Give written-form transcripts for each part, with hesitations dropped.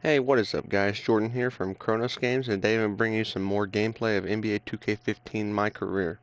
Hey, what is up guys? Jordan here from Kronos Games, and today I'm going to bring you some more gameplay of NBA 2K15 My Career.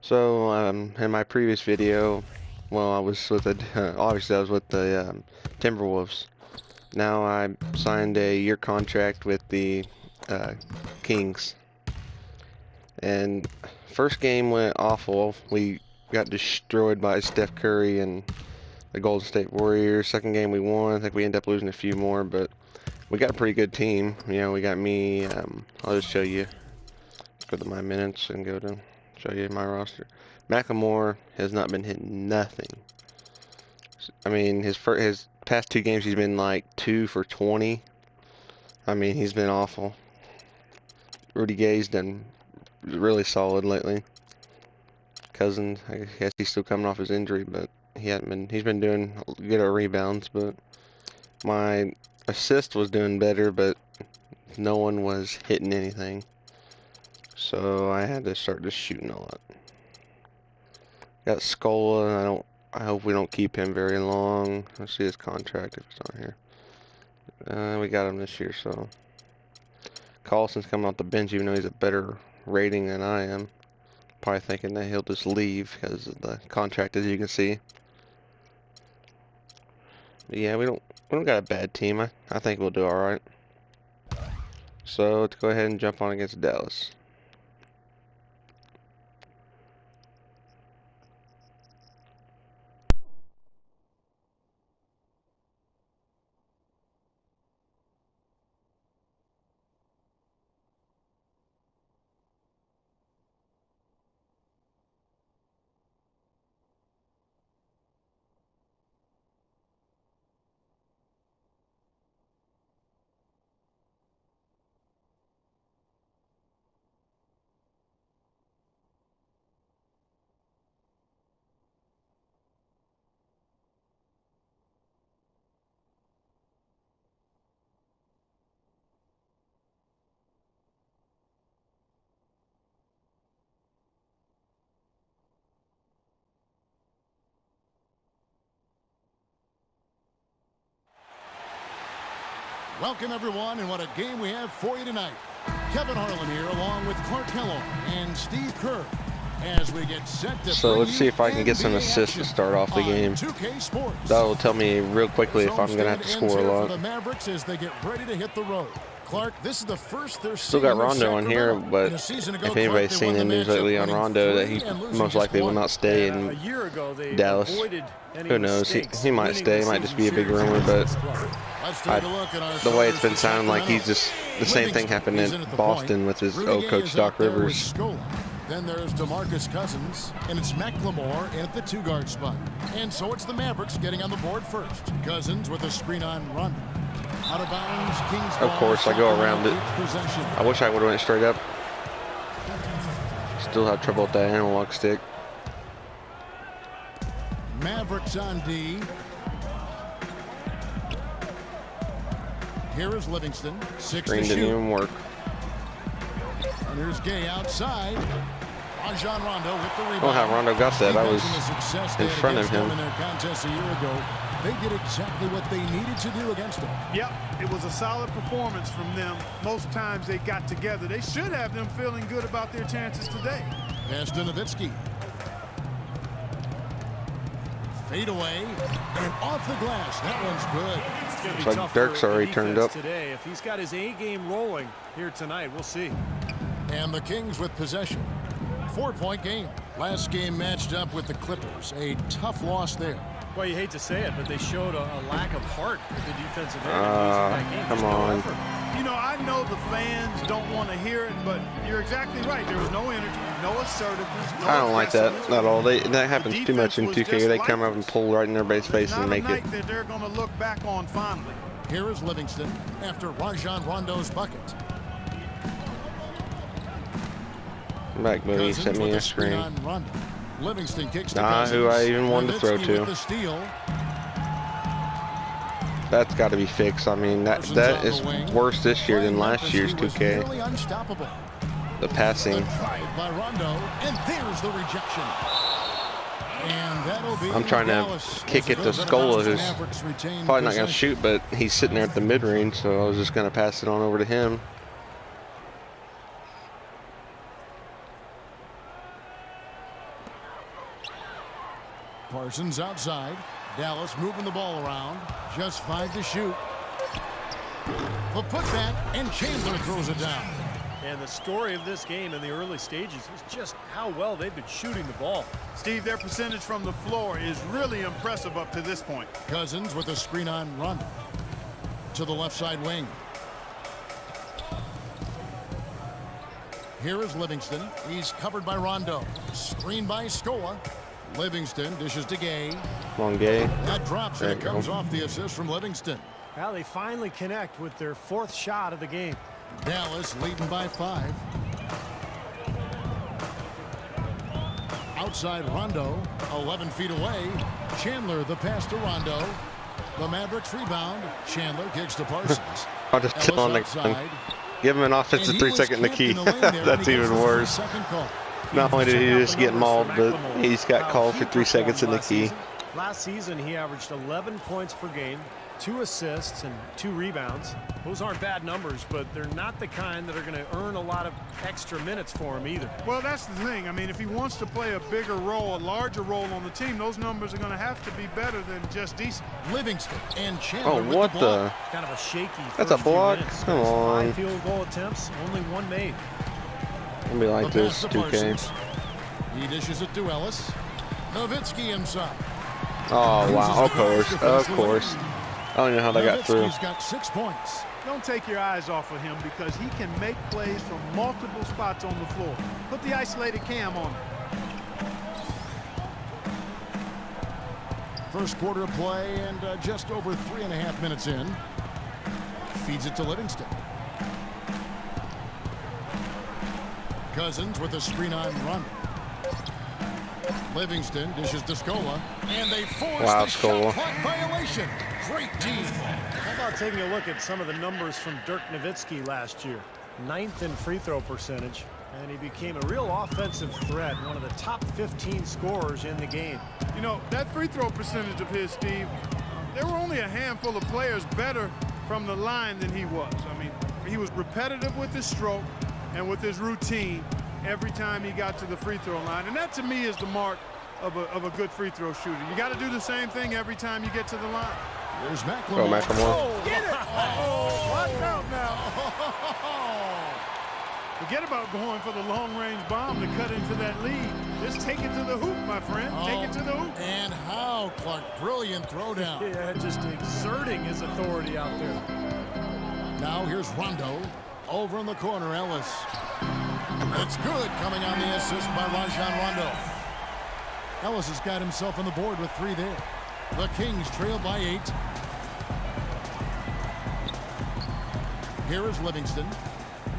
So, in my previous video, well, I was with obviously I was with the Timberwolves. Now I signed a year contract with the Kings. And first game went awful. We got destroyed by Steph Curry and the Golden State Warriors. Second game we won. I think we ended up losing a few more, but we got a pretty good team. You know, we got me, I'll just show you. Let's go to my minutes and go to show you my roster. McLemore has not been hitting nothing. I mean, his past two games he's been like 2 for 20. I mean, he's been awful. Rudy Gay's done really solid lately. Cousins, I guess he's still coming off his injury, but he's been doing good at rebounds, but my assist was doing better, but no one was hitting anything. So I had to start just shooting a lot. Got Scola, I hope we don't keep him very long. Let's see his contract if it's on here. We got him this year, so Carlson's coming off the bench even though he's a better rating than I am. Probably thinking that he'll just leave because of the contract, as you can see. But yeah, we don't got a bad team. I think we'll do alright. So let's go ahead and jump on against Dallas. Welcome everyone, and what a game we have for you tonight. Kevin Harlan here along with Clark Kellogg and Steve Kerr as we get set to So let's see if I can get some assists to start off the game. That'll tell me real quickly if I'm going to have to score a lot. The Mavericks as they get ready to hit the road. Clark, this is the first they're Still got Rondo on here, but if anybody's seen the news lately on Rondo that he most likely will not stay in Dallas. Who knows? He might stay. It might just be a big rumor, but the way it's been sounding like he's just the same thing happened in Boston with his old coach Doc Rivers. Then there's DeMarcus Cousins, and it's McLemore in at the two-guard spot. And so it's the Mavericks getting on the board first. Cousins with a screen on Rondo. Out of bounds, Kings ball. Of course, I go around it. I wish I would have went straight up. Still have trouble with that analog stick. Mavericks on D. Here is Livingston. 6 Screen to didn't shoot. even work. And here's Gay outside. Rajon Rondo with the rebound. Oh, how Rondo got that. I was in front of him. In their contest a year ago, they did exactly what they needed to do against him. Yep, it was a solid performance from them. Most times they got together. They should have them feeling good about their chances today. Pass to Nowitzki. Fade away and off the glass. That one's good. It's like Dirk's already turned up. Today, if he's got his A game rolling here tonight, we'll see. And the Kings with possession. 4-point game. Last game matched up with the Clippers. A tough loss there. Well, you hate to say it, but they showed a lack of heart at the defensive end. That game. Come on. You know, I know the fans don't want to hear it, but you're exactly right. There was no energy, no assertiveness, no I don't like that at all. That happens too much in 2K. They come up and pull right in everybody's face and make it. That they're going to look back on fondly. Here is Livingston after Rajon Rondo's bucket. Back movie, sent me a screen. Livingston kicks Who I even wanted to throw to. That's got to be fixed. I mean, that is worse this year than last year's 2K. The passing. By Rondo, and there's the rejection. And that'll be I'm trying to Dallas. kick it to Scola, who's probably not going to shoot, but he's sitting there at the mid-range, so I was just going to pass it on over to him. Parsons outside. Dallas moving the ball around. Just 5 to shoot. The putback, and Chandler throws it down. And the story of this game in the early stages is just how well they've been shooting the ball. Steve, their percentage from the floor is really impressive up to this point. Cousins with a screen on Rondo. To the left side wing. Here is Livingston. He's covered by Rondo. Screen by Scola. Livingston dishes to Gay. Long Gay. That drops, and it comes off the assist from Livingston. Well, they finally connect with their 4th shot of the game. Dallas leading by 5. Outside Rondo, 11 feet away. Chandler the pass to Rondo. The Mavericks rebound. Chandler kicks to Parsons. I'll just chill on the outside. Give him an offensive 3-second in the key. That's even worse. Second call. Not only did he just get mauled, but he's got called for 3 seconds in the key. Last season, he averaged 11 points per game, 2 assists, and 2 rebounds. Those aren't bad numbers, but they're not the kind that are going to earn a lot of extra minutes for him either. Well, that's the thing. I mean, if he wants to play a bigger role, a larger role on the team, those numbers are going to have to be better than just decent. Livingston and Chandler. Oh, what the? Kind of a shaky. That's a block? Come on. 5 field goal attempts, only 1 made. I'll be like this, 2K. He dishes it to Ellis. Nowitzki inside. Oh, wow. Of course. Of course. I don't know how they got through. He's got 6 points. Don't take your eyes off of him because he can make plays from multiple spots on the floor. Put the isolated cam on him. First quarter of play and just over 3.5 minutes in. Feeds it to Livingston. Cousins with a screen on Rondo. Livingston dishes to Scola, and they force the shot clock violation. Great team. How about taking a look at some of the numbers from Dirk Nowitzki last year? 9th in free throw percentage, and he became a real offensive threat, one of the top 15 scorers in the game. You know, that free throw percentage of his, Steve, there were only a handful of players better from the line than he was. I mean, he was repetitive with his stroke and with his routine every time he got to the free throw line. And that, to me, is the mark of a good free throw shooter. You got to do the same thing every time you get to the line. Here's McLemore. Go, McLemore. Oh, get it! Oh, watch out now. Forget about going for the long-range bomb to cut into that lead. Just take it to the hoop, my friend. Take it to the hoop. And how, Clark. Brilliant throwdown. Yeah, just exerting his authority out there. Now here's Rondo. Over in the corner, Ellis. It's good, coming on the assist by Rajon Rondo. Ellis has got himself on the board with 3 there. The Kings trail by 8. Here is Livingston.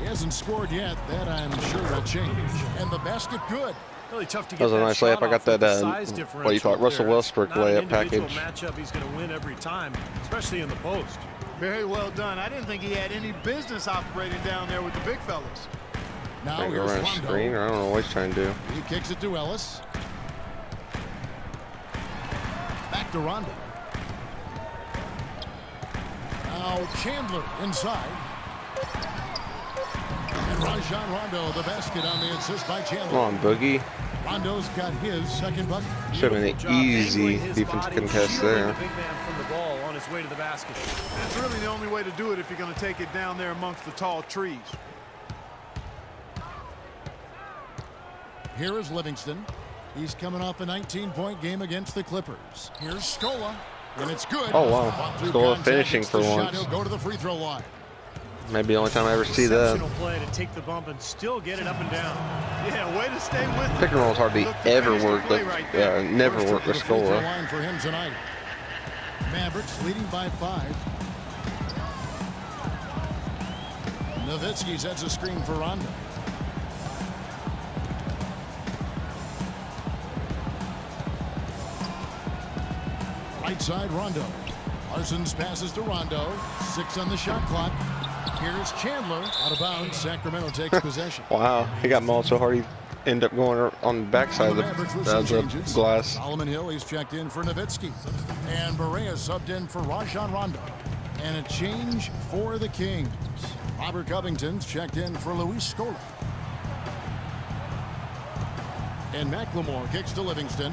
He hasn't scored yet. That, I'm sure, will change. And the basket good. Really tough to get That was a nice layup. I got that, what do you call it, Russell Westbrook layup package. Matchup he's going to win every time, especially in the post. Very well done. I didn't think he had any business operating down there with the big fellas. Now Trying to go here's around a Rondo. screen, or I don't know what he's trying to do. He kicks it to Ellis. Back to Rondo. Now Chandler inside. And Rajon Rondo, the basket on the assist by Chandler. Come on, Boogie. Rondo's got his second bucket. Should have been an easy defensive contest there. The big man from the ball on his way to the basket. That's really the only way to do it if you're going to take it down there amongst the tall trees. Here is Livingston. He's coming off a 19-point game against the Clippers. Here's Scola, and it's good. Oh, wow. Fought through Scola contact, finishing gets for the shot. once. He'll go to the free throw line. Maybe the only time I ever see that. Exceptional play to take the bump and still get it up and down. Yeah, way to stay with it. Pick and rolls hardly Look, the ever finish to work play with, right there. never First work to with the free throw Scola. line for him tonight. Mavericks leading by 5. Nowitzki sets a screen for Rondo. Right side, Rondo. Parsons passes to Rondo. 6 on the shot clock. Here's Chandler out of bounds. Sacramento takes possession. Wow, he got mauled so hard he end up going on the backside of Mavericks with some the changes. glass. Solomon Hill, he's checked in for Nowitzki. And Barea subbed in for Rajon Rondo. And a change for the Kings. Robert Covington's checked in for Luis Scola. And McLemore kicks to Livingston.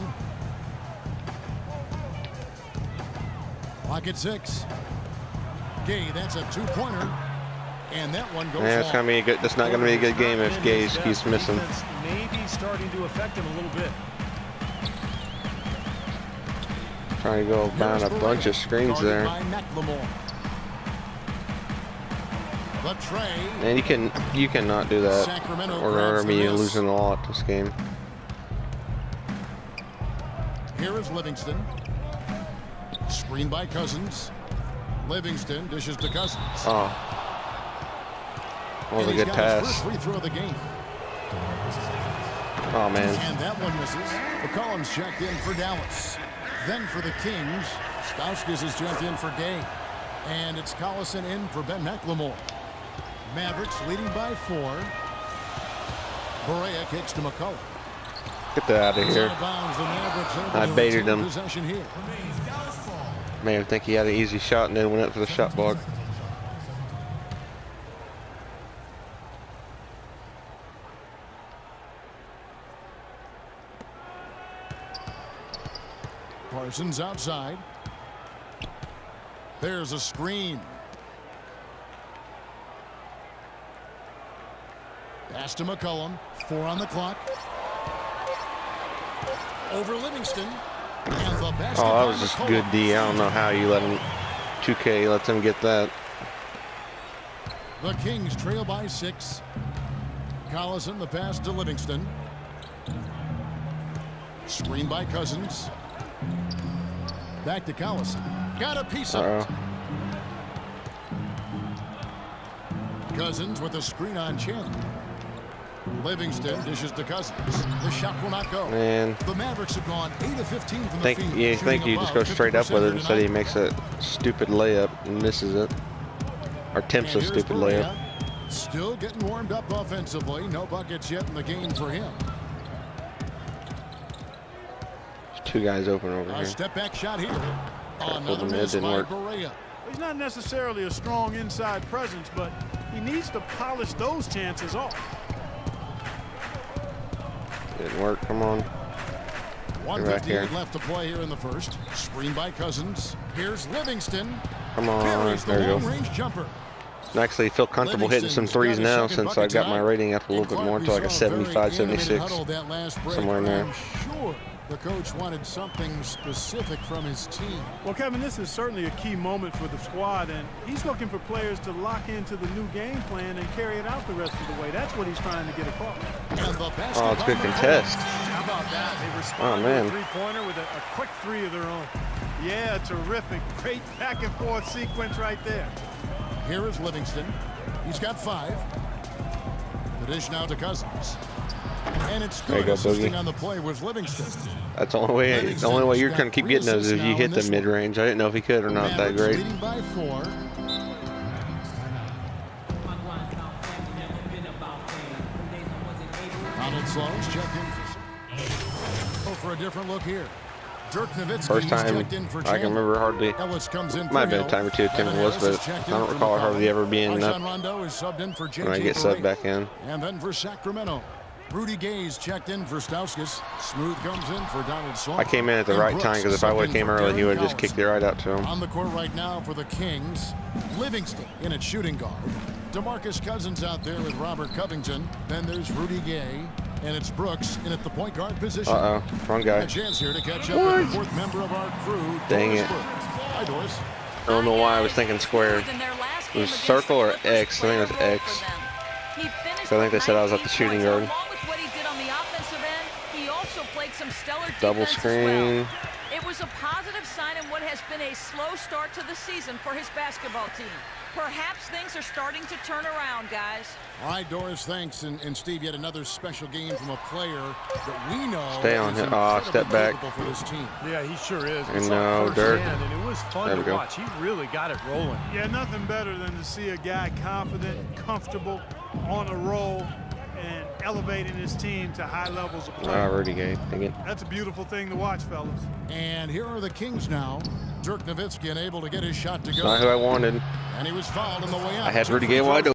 Clock at 6. Gay, that's a two-pointer. And that one goes Yeah, it's gonna be a good. That's not gonna be a good game if Gaze keeps missing. Maybe starting to affect him a little bit. Trying to go down a bunch of screens there. By McLemore. The tray. And you cannot do that, Sacramento or grabs the you're miss. losing a lot this game. Here is Livingston. Screen by Cousins. Livingston dishes to Cousins. Oh, that was And a he's good got his pass. first free throw of the game. Oh man, And that one misses. McCollum's checked in for Dallas. Then for the Kings, Stauskas is checked in for Gay. And it's Collison in for Ben McLemore. Mavericks leading by 4. Barea kicks to McCollum. get that out of Out here. of bounds, the Mavericks able I to baited retain him. possession here. Man, I think he had an easy shot and then went up for the shot block. Parsons outside. There's a screen. Pass to McCollum. 4 on the clock. Over Livingston. And the basket Oh, that by was just McCollum. good D. I don't know how you let him 2K lets him get that. The Kings trail by 6. Collison, the pass to Livingston. Screen by Cousins. Back to Collison. Got a piece of it. Cousins with a screen on Chandler. Livingston dishes to Cousins. The shot will not go. Man, The Mavericks have gone 8 of 15 from the field. you think shooting you just above go straight up with it 50% instead he tonight. makes a stupid layup and misses it. Or attempts a And here's stupid Barea. layup. Still getting warmed up offensively. No buckets yet in the game for him. There's two guys open over A here. step back shot here. pulled Another him in, miss didn't by work. Barea. He's not necessarily a strong inside presence, but he needs to polish those chances off. Didn't work. Come on. 1:58 left to play here in the first. Screen by Cousins. Here's Livingston. Come on. Carries the There you go. long-range jumper. I actually feel comfortable hitting some threes now since I got my rating up a little bit more to like a 75, 76. Somewhere in there. I'm sure the coach wanted something specific from his team. Well, Kevin, this is certainly a key moment for the squad, and he's looking for players to lock into the new game plan and carry it out the rest of the way. That's what he's trying to get across. And the basket Oh, it's by good McCollum. contest. How about that? They respond man. to a three-pointer with a quick three of their own. Yeah, terrific. Great back and forth sequence right there. Here is Livingston. He's got 5. The dish now to Cousins. And it's There you good. go, Assisting Boogie. on the play was Livingston. That's the only way. The only way you're gonna keep getting those is if you hit the mid range. I didn't know if he could or not that Mavericks great. leading by 4. Donald Sloan's checked in for a different look here. Dirk Nowitzki First time checked in for I can Chandler. remember hardly. Ellis comes in Might have for been a Hill. time or two Tim Evan was, Harris is but checked I in don't for recall it hardly McCollum. ever being Rajon up Rondo is subbed in for when I JJ get subbed Barea. back in. And then for Sacramento, Rudy Gay's checked in for Stauskas. Smooth comes in for Donald Sloan. I came in at the And right Brooks time because if I subbed would in have came for early, he Darren would have just Collison. kicked it right out to him. On the court right now for the Kings, Livingston in at shooting guard. DeMarcus Cousins out there with Robert Covington. Then there's Rudy Gay. And it's Brooks in at the point guard position. Uh-oh, wrong A guy. chance here to catch up with the fourth member of our crew, Dang Doris it. Burke. Hi, Doris. I don't know why I was thinking square. It was circle or X. I think it was X. So I think they said I was at the shooting guard. Along with what he did on the offensive end, he also played some stellar Double defense as well. screen. It was a positive sign in what has been a slow start to the season for his basketball team. Perhaps things are starting to turn around, guys. All right, Doris, thanks. And Steve, yet another special game from a player that we know Stay on is him. incredibly Step back. capable for this team. Yeah, he sure is. And We saw no, it Dirk. firsthand, and it was fun There to we go. watch. He really got it rolling. Yeah, nothing better than to see a guy confident, comfortable, on a roll, and elevating his team to high levels of play. Rudy Gay. Dang it. That's a beautiful thing to watch, fellas. And here are the Kings now. Dirk Nowitzki unable to get his shot to go. Not who I wanted. And he was fouled on the way out. I had Rudy Gay wide open.